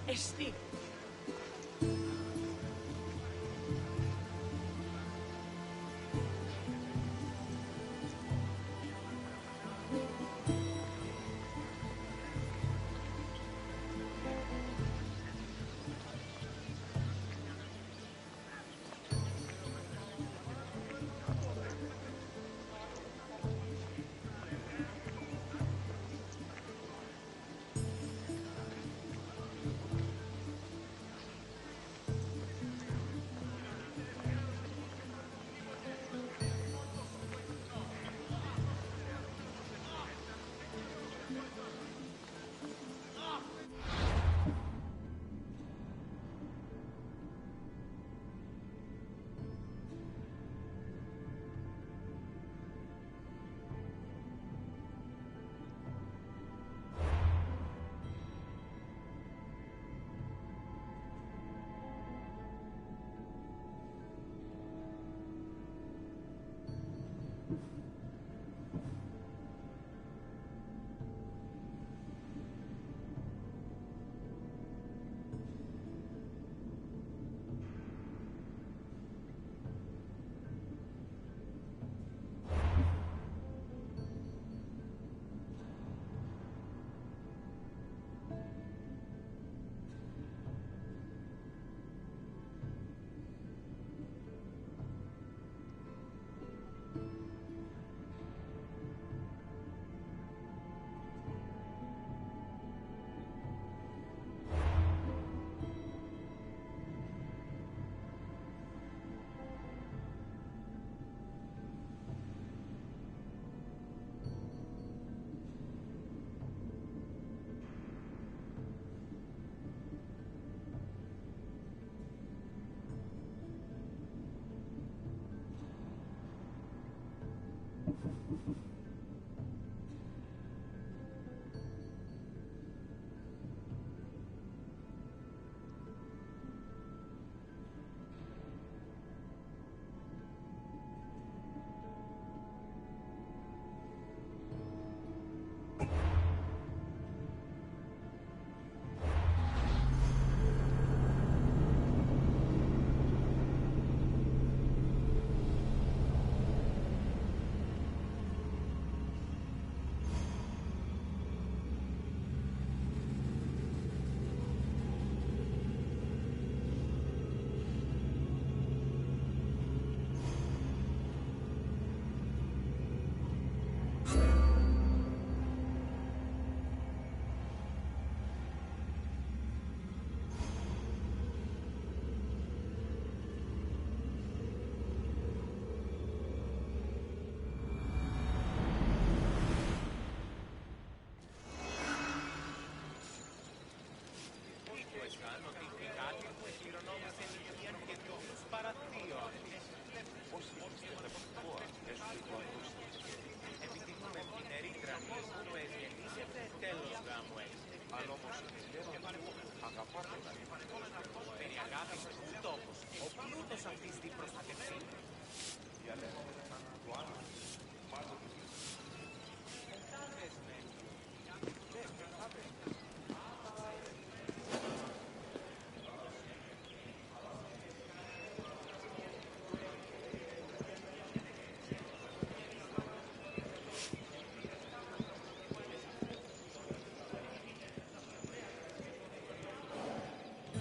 Esthi.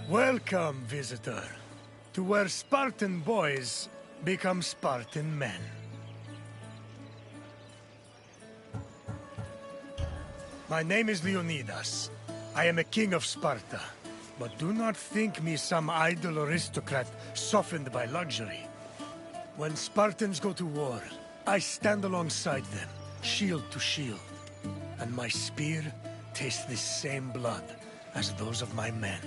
Welcome, visitor, to where Spartan boys become Spartan men. My name is Leonidas. I am a king of Sparta, but do not think me some idle aristocrat softened by luxury. When Spartans go to war, I stand alongside them, shield to shield, and my spear tastes the same blood as those of my men.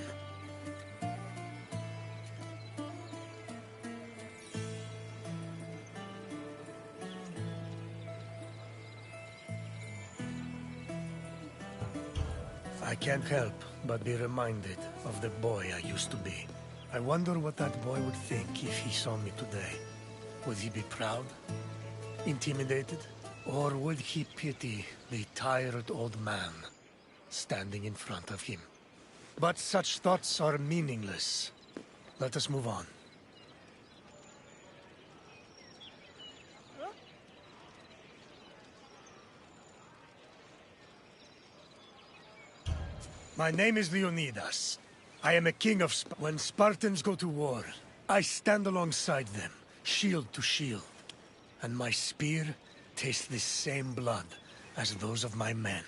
I can't help but be reminded of the boy I used to be. I wonder what that boy would think if he saw me today. Would he be proud? Intimidated? Or would he pity the tired old man standing in front of him? But such thoughts are meaningless. Let us move on. My name is Leonidas. I am a king of When Spartans go to war, I stand alongside them, shield to shield. And my spear tastes the same blood as those of my men.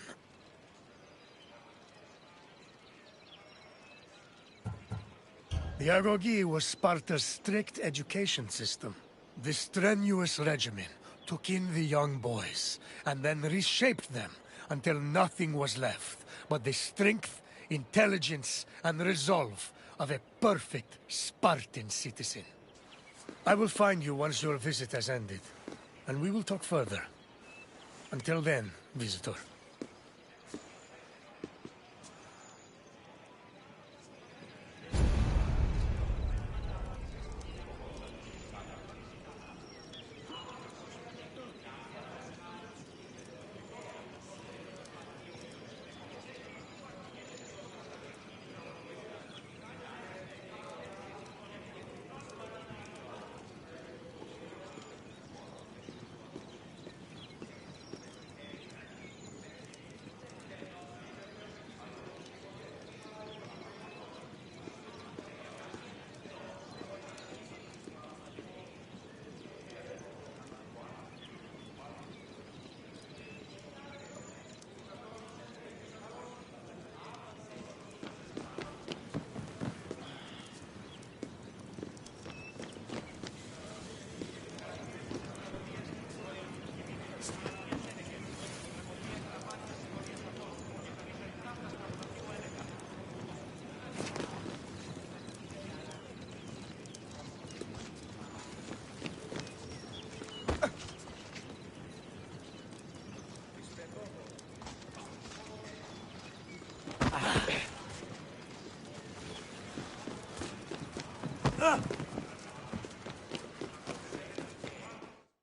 The agoge was Sparta's strict education system. The strenuous regimen took in the young boys, and then reshaped them until nothing was left but the strength, intelligence, and resolve of a perfect Spartan citizen. I will find you once your visit has ended, and we will talk further. Until then, visitor.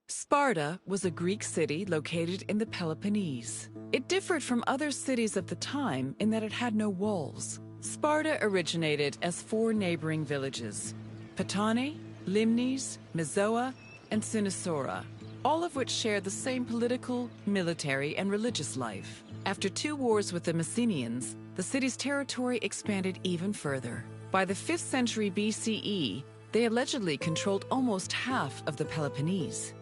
Sparta was a Greek city located in the Peloponnese. It differed from other cities of the time in that it had no walls. Sparta originated as 4 neighboring villages: Patane, Limnes, Mizoa, and Cynosura, all of which shared the same political, military, and religious life. After 2 wars with the Messenians, the city's territory expanded even further. By the 5th century BCE, they allegedly controlled almost half of the Peloponnese.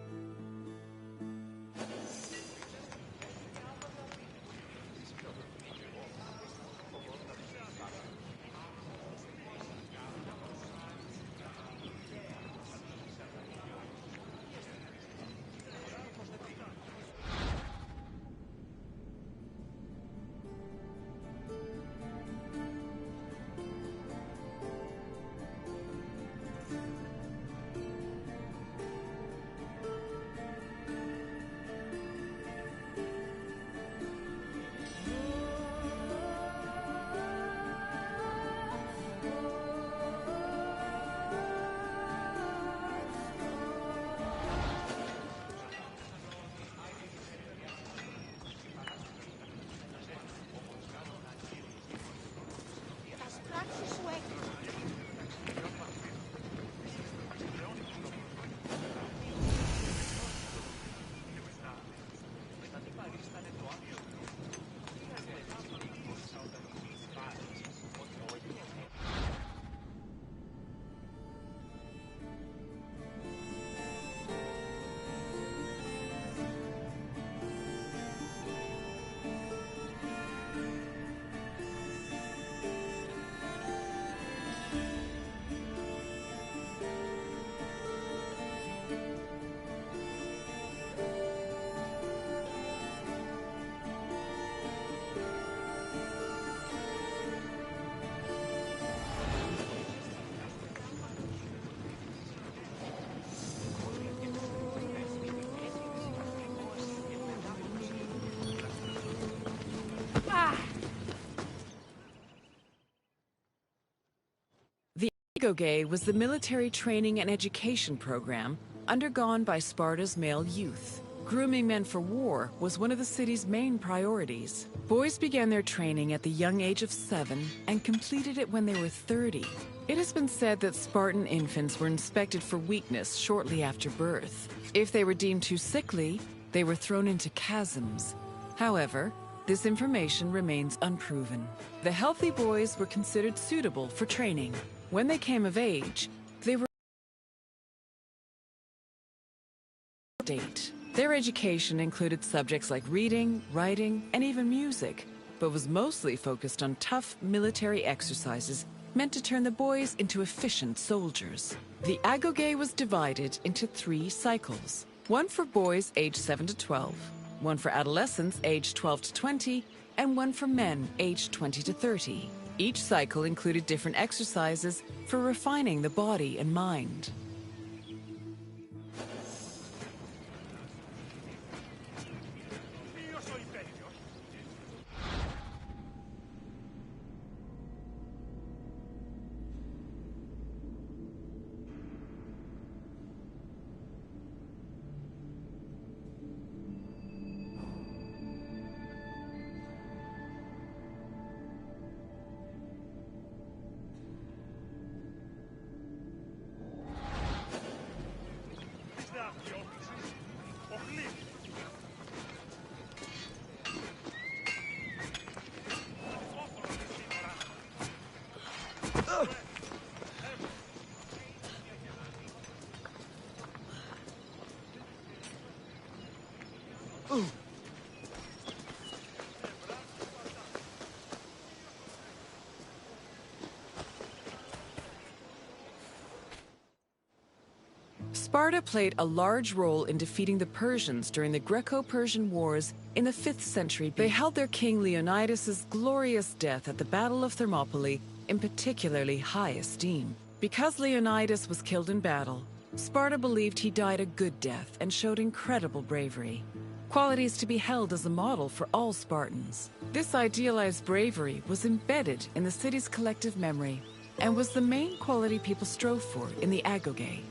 Agoge was the military training and education program undergone by Sparta's male youth. grooming men for war was one of the city's main priorities. Boys began their training at the young age of 7 and completed it when they were 30. It has been said that Spartan infants were inspected for weakness shortly after birth. If they were deemed too sickly, they were thrown into chasms. However, this information remains unproven. The healthy boys were considered suitable for training. When they came of age, they were Their education included subjects like reading, writing, and even music, but was mostly focused on tough military exercises meant to turn the boys into efficient soldiers. The agoge was divided into 3 cycles. One for boys aged 7 to 12, one for adolescents aged 12 to 20, and one for men aged 20 to 30. Each cycle included different exercises for refining the body and mind. Sparta played a large role in defeating the Persians during the Greco-Persian Wars in the 5th century. They held their king Leonidas' glorious death at the Battle of Thermopylae in particularly high esteem. Because Leonidas was killed in battle, Sparta believed he died a good death and showed incredible bravery, qualities to be held as a model for all Spartans. This idealized bravery was embedded in the city's collective memory and was the main quality people strove for in the agoge.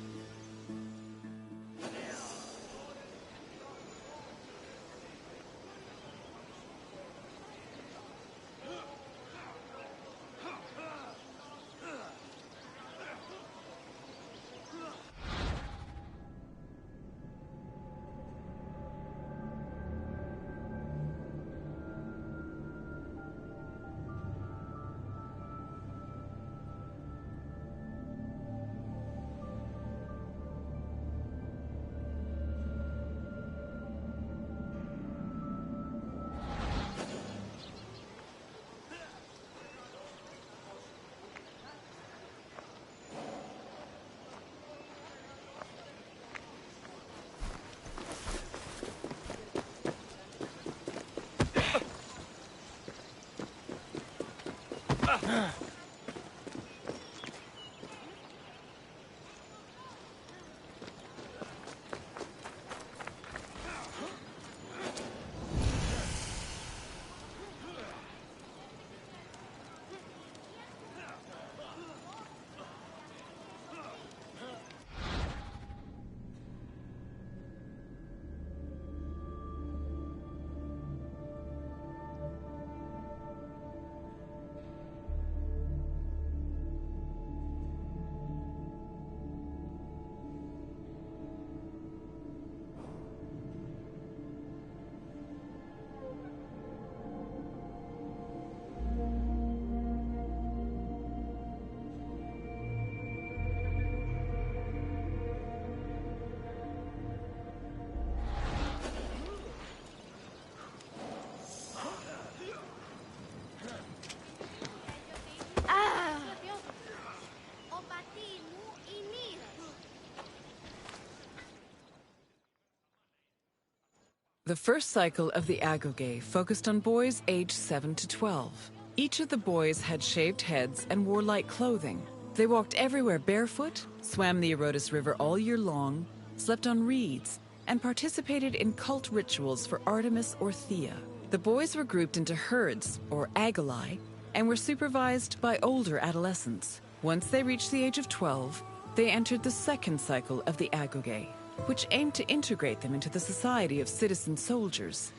The first cycle of the agoge focused on boys aged 7 to 12. Each of the boys had shaved heads and wore light clothing. They walked everywhere barefoot, swam the Eurotas River all year long, slept on reeds, and participated in cult rituals for Artemis or Thea. The boys were grouped into herds, or agoli, and were supervised by older adolescents. Once they reached the age of 12, they entered the second cycle of the agoge. which aimed to integrate them into the society of citizen soldiers.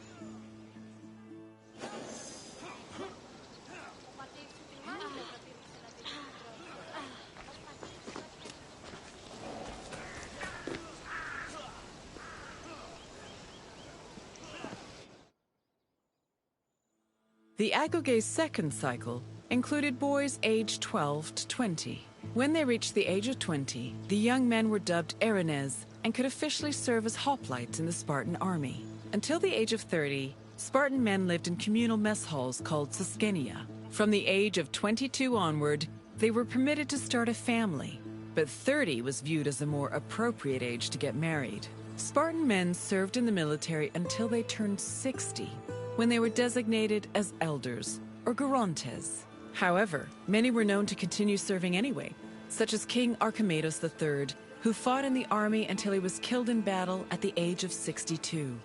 The Agoge's second cycle included boys aged 12 to 20. When they reached the age of 20, the young men were dubbed Erinyes and could officially serve as hoplites in the Spartan army. Until the age of 30, Spartan men lived in communal mess halls called Suskenia. From the age of 22 onward, they were permitted to start a family, but 30 was viewed as a more appropriate age to get married. Spartan men served in the military until they turned 60, when they were designated as elders, or gerontes. However, many were known to continue serving anyway, such as King Archimedes III, who fought in the army until he was killed in battle at the age of 62.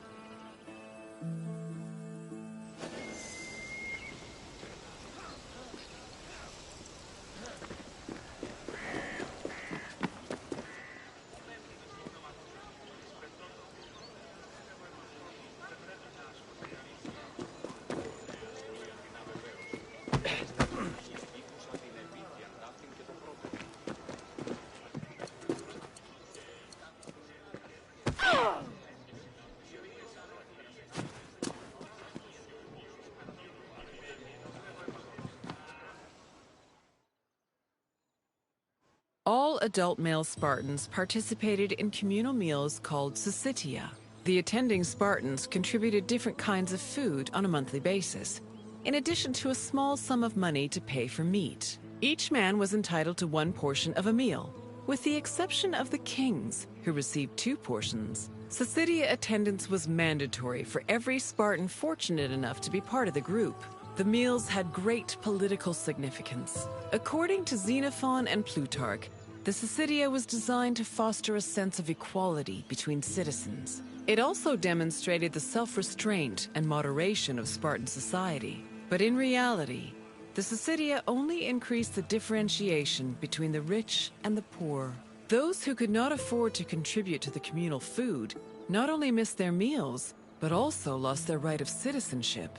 All adult male Spartans participated in communal meals called syssitia. The attending Spartans contributed different kinds of food on a monthly basis, in addition to a small sum of money to pay for meat. Each man was entitled to one portion of a meal, with the exception of the kings, who received 2 portions. Syssitia attendance was mandatory for every Spartan fortunate enough to be part of the group. The meals had great political significance. According to Xenophon and Plutarch, the syssitia was designed to foster a sense of equality between citizens. It also demonstrated the self-restraint and moderation of Spartan society. But in reality, the syssitia only increased the differentiation between the rich and the poor. Those who could not afford to contribute to the communal food not only missed their meals, but also lost their right of citizenship.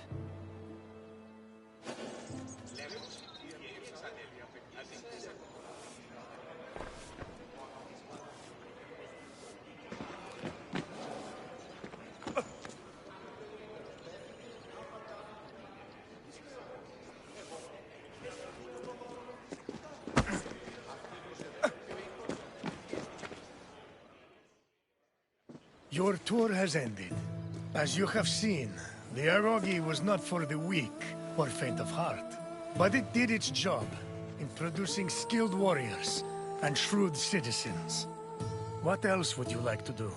Your tour has ended. As you have seen, the Agoge was not for the weak or faint of heart. But it did its job in producing skilled warriors and shrewd citizens. What else would you like to do?